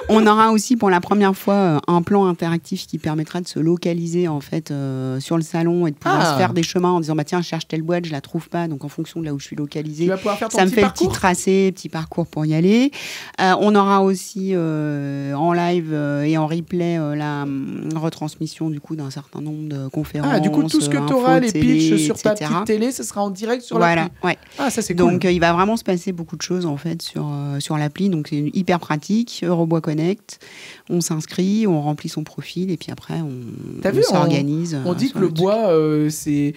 On aura aussi pour la première fois un plan interactif qui permettra de se localiser en fait sur le salon et de pouvoir se faire des chemins en disant bah tiens je cherche telle boîte, je la trouve pas, donc en fonction de là où je suis localisée, Tu vas pouvoir faire ton ça me petit fait parcours. le petit tracé, petit parcours pour y aller. On aura aussi en live et en replay la retransmission du coup d'un certain nombre de conférences. Ah, du coup, tout ce que tu auras, infos, les télé, pitchs sur ta etc. petite télé, ce sera en direct sur Voilà, l'appli. ouais. Ah, ça c'est cool. Donc il va vraiment se passer beaucoup de choses en fait sur l'appli. Donc c'est hyper pratique. Eurobois Connect. On s'inscrit, on remplit son profil et puis après T'as on vu, s'organise. On dit sur que le truc. bois, c'est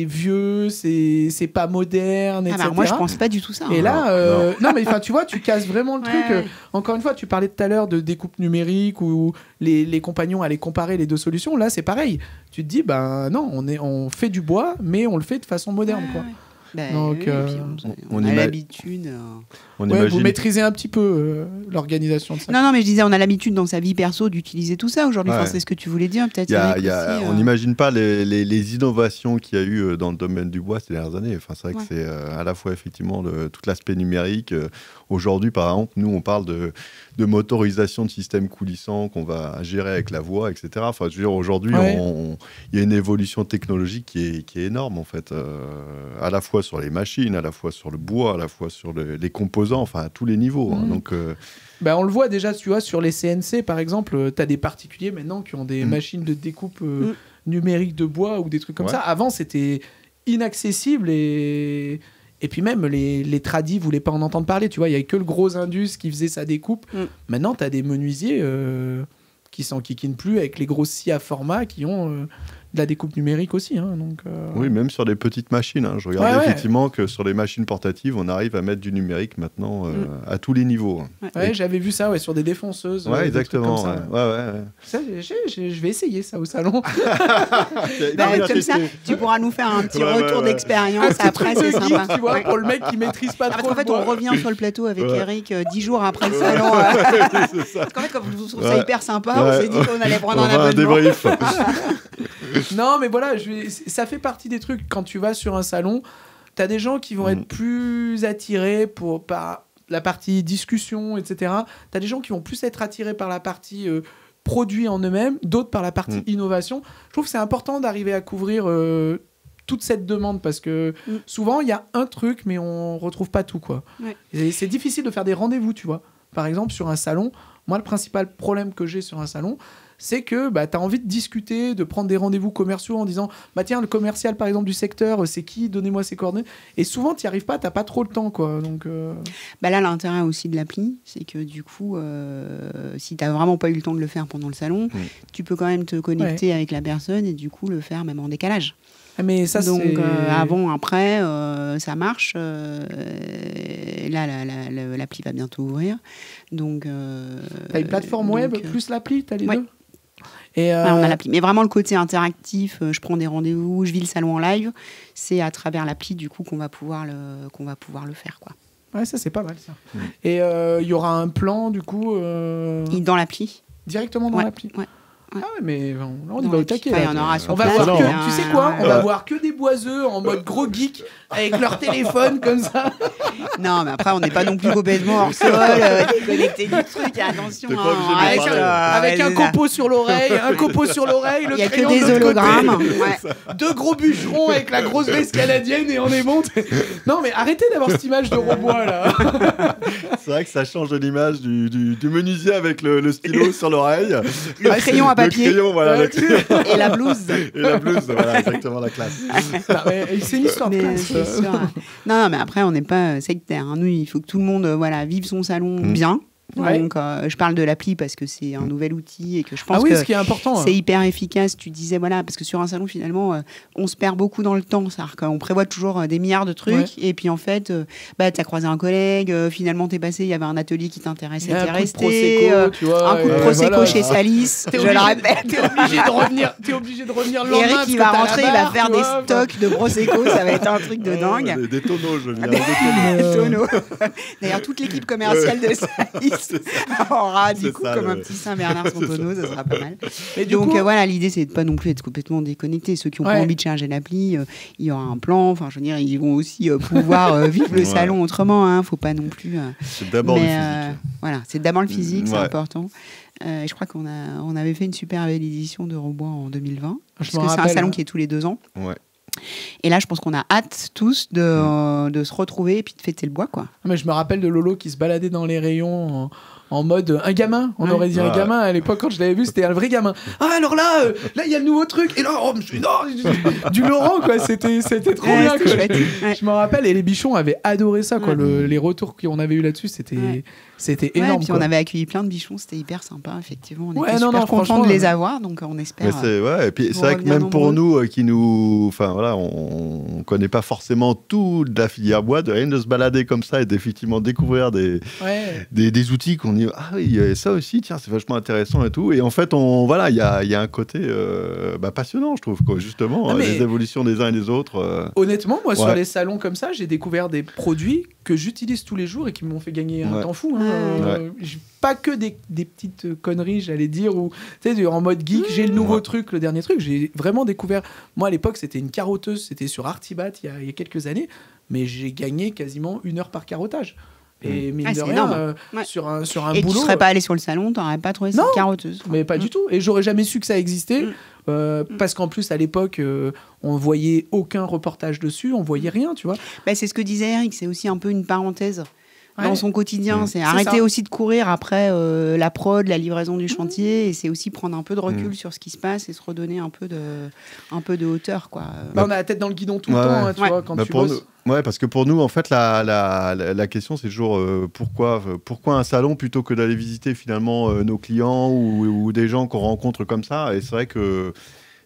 vieux, c'est pas moderne, Ah etc. bah, moi je pense pas du tout ça. Et hein. là, non mais enfin tu vois, tu casses vraiment le Ouais, truc. ouais. Encore une fois, tu parlais tout à l'heure de découpe numérique où les compagnons allaient comparer les deux solutions. Là, c'est pareil. Tu te dis, ben non, on fait du bois, mais on le fait de façon moderne, quoi. Bah, Donc, oui, et puis on a l'habitude. On Ouais, imagine. vous maîtrisez un petit peu l'organisation de ça. Non, mais je disais, on a l'habitude dans sa vie perso d'utiliser tout ça aujourd'hui. Ouais. Enfin, c'est ce que tu voulais dire, peut-être. On n'imagine pas les innovations qu'il y a eu dans le domaine du bois ces dernières années. Enfin, c'est vrai que c'est à la fois effectivement tout l'aspect numérique. Aujourd'hui, par exemple, nous, on parle de motorisation de systèmes coulissants qu'on va gérer avec la voix, etc. Enfin, je veux dire, aujourd'hui, il y a une évolution technologique qui est énorme, en fait, à la fois sur les machines, à la fois sur le bois, à la fois sur les composants, enfin, à tous les niveaux. Hein. Donc, Bah, on le voit déjà, tu vois, sur les CNC, par exemple, tu as des particuliers maintenant qui ont des machines de découpe numérique de bois ou des trucs comme ça. Avant, c'était inaccessible et puis même les tradis voulaient pas en entendre parler. Tu vois, il y avait que le gros Indus qui faisait sa découpe. Maintenant, tu as des menuisiers qui s'enquiquinent plus avec les grosses scies à format qui ont de la découpe numérique aussi. Hein, donc, oui, même sur des petites machines. Hein. Je regardais effectivement que sur les machines portatives, on arrive à mettre du numérique maintenant à tous les niveaux. Ouais, j'avais vu ça sur des défonceuses. Ouais, des exactement. trucs comme ça. Ça, je vais essayer ça au salon. Comme ça, tu pourras nous faire un petit retour d'expérience après, c'est sympa. Tu vois, pour le mec qui maîtrise pas trop. En fait, on revient sur le plateau avec Eric 10 jours après le salon. Parce qu'en fait, comme je trouve ça hyper sympa, on s'est dit qu'on allait prendre un abonnement. débrief. Non, mais voilà, ça fait partie des trucs. Quand tu vas sur un salon, tu as des gens qui vont être plus attirés par la partie discussion, etc. Tu as des gens qui vont plus être attirés par la partie produit en eux-mêmes, d'autres par la partie innovation. Je trouve que c'est important d'arriver à couvrir toute cette demande parce que souvent, il y a un truc, mais on retrouve pas tout, quoi. Et c'est difficile de faire des rendez-vous, tu vois. Par exemple, sur un salon, moi, le principal problème que j'ai sur un salon, c'est que tu as envie de discuter, de prendre des rendez-vous commerciaux en disant bah tiens, le commercial par exemple du secteur, c'est qui, donnez-moi ses coordonnées. Et souvent, tu n'y arrives pas, tu n'as pas trop le temps, quoi. Donc, là, l'intérêt aussi de l'appli, c'est que du coup, si tu n'as vraiment pas eu le temps de le faire pendant le salon, tu peux quand même te connecter avec la personne et du coup le faire même en décalage. Mais ça, donc c'est... avant, après, ça marche. Là, l'appli va bientôt ouvrir. Donc, t'as une plateforme web plus l'appli, t'as les deux. Et on a l'appli. Mais vraiment le côté interactif, je prends des rendez-vous, je vis le salon en live, c'est à travers l'appli du coup qu'on va pouvoir le faire, quoi. Ouais, ça c'est pas mal ça. Et il y aura un plan du coup dans l'appli. Directement dans l'appli. Ouais. Ah ouais, mais on y va au taquet. Il y en aura sur on va place, voir excellent, tu sais quoi on va voir que des boiseux en mode gros geek avec leur téléphone comme ça. Non, mais après, on n'est pas non plus complètement hors sol, déconnecté du truc. Attention. T'es pas obligé de Avec un copeau sur l'oreille, le Il y a crayon que de des l'autre hologrammes. côté. Ouais. Deux gros bûcherons avec la grosse veste canadienne et on est bon. Non, mais arrêtez d'avoir cette image de Robois là. C'est vrai que ça change de l'image du menuisier avec le stylo sur l'oreille. Le crayon à papier. Le crayon, voilà, le crayon. Et la blouse. Et la blouse, voilà, exactement la classe. Non, mais c'est une histoire de Mais classe. c'est sûr. Non, mais après, on n'est pas sectaire. Hein. Nous, il faut que tout le monde vive son salon bien. Ouais. Donc, je parle de l'appli parce que c'est un nouvel outil et que je pense Ah oui, que ce qui est important. c'est hyper efficace. Tu disais, parce que sur un salon, finalement, on se perd beaucoup dans le temps. C'est-à-dire qu'on prévoit toujours des milliards de trucs. Et puis, en fait, tu as croisé un collègue, finalement, t'es passé, il y avait un atelier qui t'intéressait, t'es resté. Un coup de Prosecco chez Salis, je le répète. T'es obligé de revenir le lendemain. Eric, parce il que va t'as rentrer, la il va barre, faire tu des vois. stocks de Prosecco, ça va être un truc de dingue. Des tonneaux, je veux dire. Des tonneaux. D'ailleurs, toute l'équipe commerciale de Salis aura du C'est coup ça, comme le- un petit Saint-Bernard son tonneau, ça sera pas mal. Mais du Donc coup, voilà, l'idée c'est de pas non plus être complètement déconnecté. Ceux qui ont pas Ouais. envie de charger l'appli, il y aura un plan. Enfin, je veux dire, ils vont aussi pouvoir vivre le Ouais. salon autrement. Hein, faut pas non plus. C'est d'abord du physique. Voilà, c'est d'abord le physique, c'est Ouais. important. Je crois on avait fait une super belle édition de Robois en 2020. Je Parce m'en que c'est un rappelle, salon hein. qui est tous les 2 ans. Ouais. Et là, je pense qu'on a hâte tous de se retrouver et puis de fêter le bois, quoi. Mais je me rappelle de Lolo qui se baladait dans les rayons en mode un gamin. On Ouais. aurait dit un Ouais. gamin à l'époque quand je l'avais vu, c'était un vrai gamin. Ah alors là, il y a le nouveau truc. Et là, oh, du Laurent quoi. C'était trop Ouais, bien. c'était Quoi. chouette. Ouais. Je me rappelle et les bichons avaient adoré ça quoi. Les retours qu'on avait eu là-dessus, c'était Ouais. c'était Ouais, énorme. puis quoi. on avait accueilli plein de bichons, c'était hyper sympa, effectivement. On Ouais, était non, super non, contents franchement, de les avoir, donc on Mais espère. c'est ouais, et puis c'est vrai que revenir même pour nombreux. nous qui nous, enfin voilà, on connaît pas forcément tout de la filière bois, de rien de se balader comme ça et d'effectivement découvrir Ouais. des outils qu'on dit ah oui, il y a ça aussi, tiens, c'est vachement intéressant et tout. Et en fait, il y a un côté passionnant, je trouve, quoi, justement, Ah, mais- les évolutions des uns et des autres. Honnêtement, moi, sur Ouais. les salons comme ça, j'ai découvert des produits que j'utilise tous les jours et qui m'ont fait gagner un Ouais. temps fou. Hein. Ouais. Pas que des petites conneries, j'allais dire, ou tu sais, en mode geek, j'ai le nouveau Ouais. truc, le dernier truc. J'ai vraiment découvert. Moi, à l'époque, c'était une carotteuse, c'était sur Artibat il y a quelques années, mais j'ai gagné quasiment 1 heure par carottage. Et mine Ah, de c'est rien, énorme. Ouais. sur un Et boulot. tu serais pas allé sur le salon, t'aurais pas trouvé Non. cette carotteuse. Mais pas du tout. Et j'aurais jamais su que ça existait. Mm. Parce qu'en plus, à l'époque, on voyait aucun reportage dessus, on voyait rien, tu vois. Bah, c'est ce que disait Eric, c'est aussi un peu une parenthèse. Ouais. Dans son quotidien, c'est C'est arrêter ça. aussi de courir après la prod, la livraison du chantier, et c'est aussi prendre un peu de recul sur ce qui se passe et se redonner un peu de hauteur, quoi. Bah, on a la tête dans le guidon tout le Ouais, temps, ouais. hein, tu vois, quand tu pour bosses. nous, parce que pour nous, en fait, la question, c'est toujours pourquoi un salon plutôt que d'aller visiter finalement nos clients ou des gens qu'on rencontre comme ça. Et c'est vrai que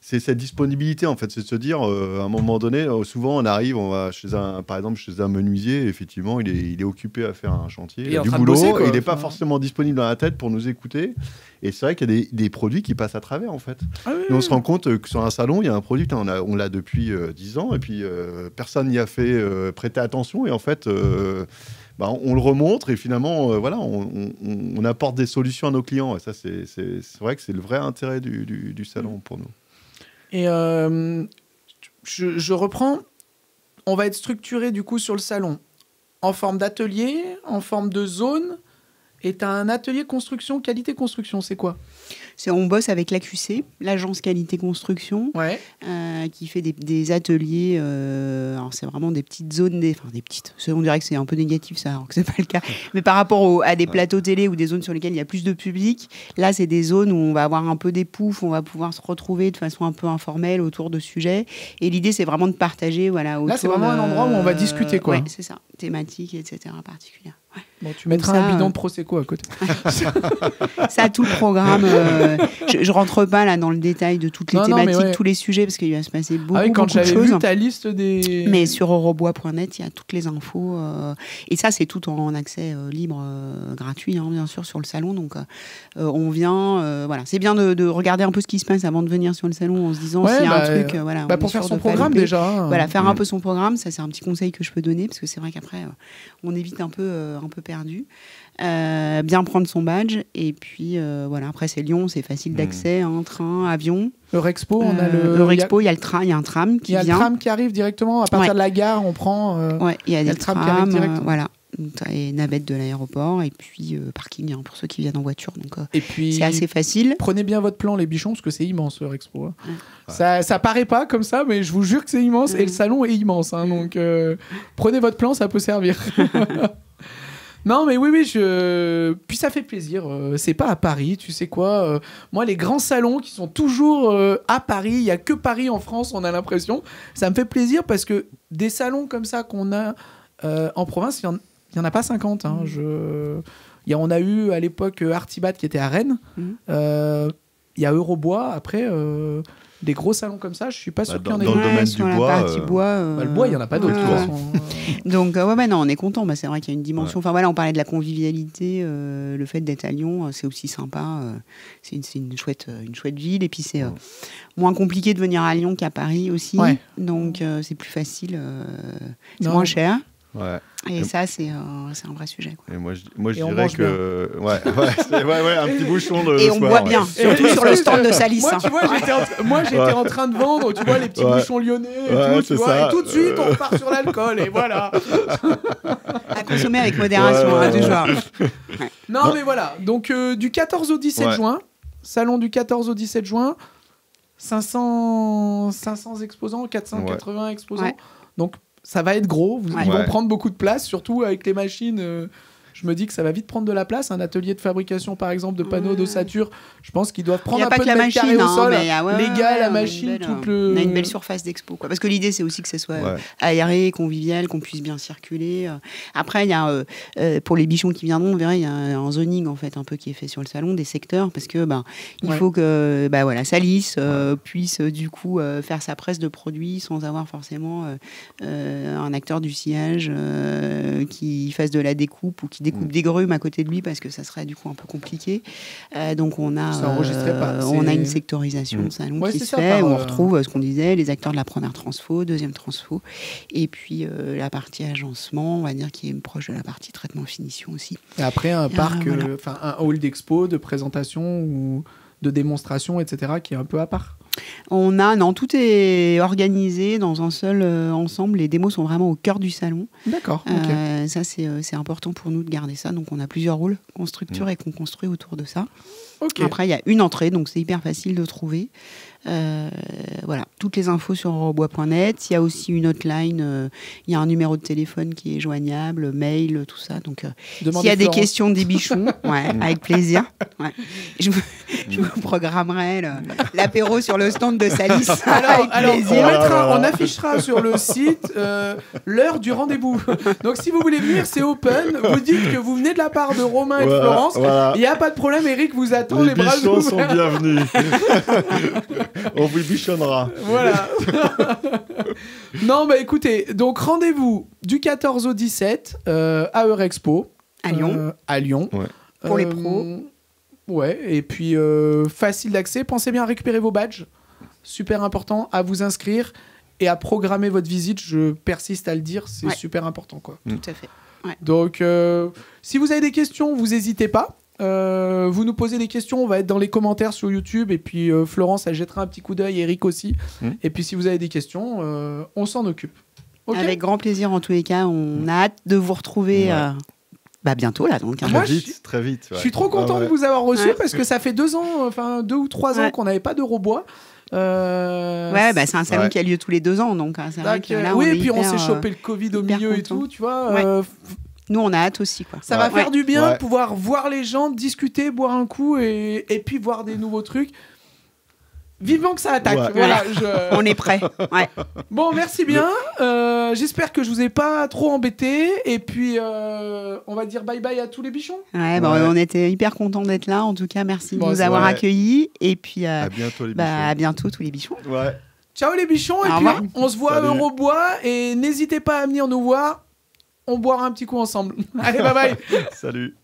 c'est cette disponibilité, en fait, c'est de se dire, à un moment donné, souvent on arrive, on va par exemple chez un menuisier, effectivement, il est occupé à faire un chantier, Il est en du train de boulot, bosser, quoi. il n'est pas Enfin. forcément disponible dans la tête pour nous écouter. Et c'est vrai qu'il y a des produits qui passent à travers, en fait. Ah oui, Et on oui. se rend compte que sur un salon, il y a un produit, on l'a depuis 10 ans, et puis personne n'y a fait prêter attention. Et en fait, on le remontre, et finalement, on apporte des solutions à nos clients. Et ça, c'est vrai que c'est le vrai intérêt du salon pour nous. Et je reprends. On va être structuré du coup sur le salon en forme d'atelier, en forme de zone. Et tu as un atelier construction, qualité construction, c'est quoi? On bosse avec l'AQC, l'agence qualité construction, Ouais. qui fait des ateliers. Alors c'est vraiment des petites zones, des petites. On dirait que c'est un peu négatif ça, alors que c'est pas le cas. Mais par rapport à des plateaux télé ou des zones sur lesquelles il y a plus de public, là c'est des zones où on va avoir un peu des poufs, on va pouvoir se retrouver de façon un peu informelle autour de sujets. Et l'idée c'est vraiment de partager, voilà. Là, c'est vraiment un endroit où on va discuter, quoi. Ouais, c'est ça, thématique, etc. particulière. Ouais. Bon, tu mettras ça, un bidon de Prosecco à côté. Ça, tout le programme. Je rentre pas là dans le détail de toutes les Non, mais thématiques, ouais. tous les sujets, parce qu'il va se passer beaucoup, Ah oui, quand beaucoup de j'avais choses. vu ta liste des. Mais sur eurobois.net, il y a toutes les infos. Et ça, c'est tout en accès libre, gratuit, hein, bien sûr, sur le salon. Donc, on vient. Voilà. C'est bien de regarder un peu ce qui se passe avant de venir sur le salon en se disant Ouais, s'il y a bah, un truc. Voilà, on est pour faire sûr son de pas programme louper. déjà. Hein. Voilà, faire un peu son programme, ça c'est un petit conseil que je peux donner, parce que c'est vrai qu'après, on évite un peu perdu. Bien prendre son badge. Et puis, voilà, après, c'est Lyon, c'est facile d'accès, train, avion. Eurexpo, on a Eurexpo, il y a un tram qui vient. Il y a le tram qui arrive directement. À partir de la gare, on prend... il y a des trams qui arrivent directement. Voilà. Et navette de l'aéroport et puis parking pour ceux qui viennent en voiture, donc et puis, c'est assez facile. Prenez bien votre plan les bichons parce que c'est immense Eurexpo, hein. Ça paraît pas comme ça mais je vous jure que c'est immense et le salon est immense, hein, donc prenez votre plan, ça peut servir. Non mais oui, puis ça fait plaisir, c'est pas à Paris, tu sais quoi, moi les grands salons qui sont toujours à Paris, il y a que Paris en France, on a l'impression, ça me fait plaisir parce que des salons comme ça qu'on a en province, il n'y en a pas 50. Hein. On a eu à l'époque Artibat qui était à Rennes. Il y a Eurobois. Après, des gros salons comme ça, je ne suis pas sûr qu'il y en ait. Dans le domaine du bois. Le bois, il n'y en a pas d'autres. Donc, non, on est content. C'est vrai qu'il y a une dimension. Enfin, voilà, on parlait de la convivialité. Le fait d'être à Lyon, c'est aussi sympa. C'est une chouette ville. Et puis, c'est moins compliqué de venir à Lyon qu'à Paris aussi. Ouais. Donc, c'est plus facile. C'est moins cher. Ouais. Et ça, c'est un vrai sujet, quoi. Et moi, je dirais que... Ouais, un petit bouchon de Et on boit bien, surtout sur le stand de Salis. Moi, tu vois, j'étais en train de vendre, tu vois, les petits bouchons lyonnais et tout, tu vois, et tout de suite, on repart sur l'alcool, et voilà. À consommer avec modération, toujours. Non, mais voilà. Donc, du 14 au 17 juin, salon du 14 au 17 juin, 500 exposants, 480 exposants. Donc, ça va être gros, ils vont prendre beaucoup de place, surtout avec les machines. Je me dis que ça va vite prendre de la place. Un atelier de fabrication, par exemple, de panneaux d'ossature, je pense qu'ils doivent prendre un peu de mètre carré au sol. Les gars, la machine, on a une belle surface d'expo, quoi. Parce que l'idée, c'est aussi que ce soit aéré, convivial, qu'on puisse bien circuler. Après, il y a, pour les bichons qui viendront, on verra, il y a un zoning, en fait, un peu qui est fait sur le salon, des secteurs, parce que il faut que Salis puisse, du coup, faire sa presse de produits sans avoir forcément un acteur du sillage qui fasse de la découpe ou qui découpe des grumes à côté de lui parce que ça serait du coup un peu compliqué. Donc on a une sectorisation de salon qui se fait où on retrouve ce qu'on disait, les acteurs de la première transfo, deuxième transfo, et puis la partie agencement, on va dire, qui est proche de la partie traitement finition aussi. Et après un parc, un hall d'expo, de présentation ou de démonstration, etc., qui est un peu à part. Tout est organisé dans un seul ensemble. Les démos sont vraiment au cœur du salon. D'accord. Ça, c'est important pour nous de garder ça. Donc, on a plusieurs rôles qu'on structure et qu'on construit autour de ça. Après, il y a une entrée, donc c'est hyper facile de trouver. Voilà, toutes les infos sur eurobois.net. Il y a aussi une hotline, il y a un numéro de téléphone qui est joignable, mail, tout ça. Donc, s'il y a des questions des bichons, avec plaisir. Je vous programmerai l'apéro sur le stand de Salis. Alors on affichera sur le site l'heure du rendez-vous. Donc, si vous voulez venir, c'est open. Vous dites que vous venez de la part de Romain et de Florence. Il n'y a pas de problème, Eric vous attend. Les bichons sont bienvenus. On vous bichonnera. Voilà. Non, écoutez, donc rendez-vous du 14 au 17 à Eurexpo. À Lyon. À Lyon. Pour les pros. Et puis facile d'accès. Pensez bien à récupérer vos badges. Super important, à vous inscrire et à programmer votre visite. Je persiste à le dire, c'est super important, quoi. Tout à fait. Donc, si vous avez des questions, vous n'hésitez pas. Vous nous posez des questions, on va être dans les commentaires sur YouTube et puis Florence elle jettera un petit coup d'œil, Eric aussi. Et puis si vous avez des questions, on s'en occupe. Avec grand plaisir en tous les cas, on a hâte de vous retrouver bientôt là donc. Très vite. Je suis trop content de vous avoir reçu parce que ça fait 2 ou 3 ans qu'on n'avait pas d'Eurobois. c'est un salon qui a lieu tous les 2 ans donc c'est vrai que là, et puis on s'est chopé le Covid au milieu et tout, tu vois. Nous, on a hâte aussi, quoi. Ça va faire du bien de pouvoir voir les gens, discuter, boire un coup et puis voir des nouveaux trucs. Vivement que ça attaque. Voilà, on est prêt. Bon, merci bien. J'espère que je vous ai pas trop embêté. Et puis, on va dire bye bye à tous les bichons. On était hyper contents d'être là. En tout cas, merci de nous avoir accueillis. Et puis, à bientôt les bichons. À bientôt tous les bichons. Ciao les bichons. Et puis, on se voit à Eurobois. Et n'hésitez pas à venir nous voir. On boira un petit coup ensemble. Allez, bye bye. Salut.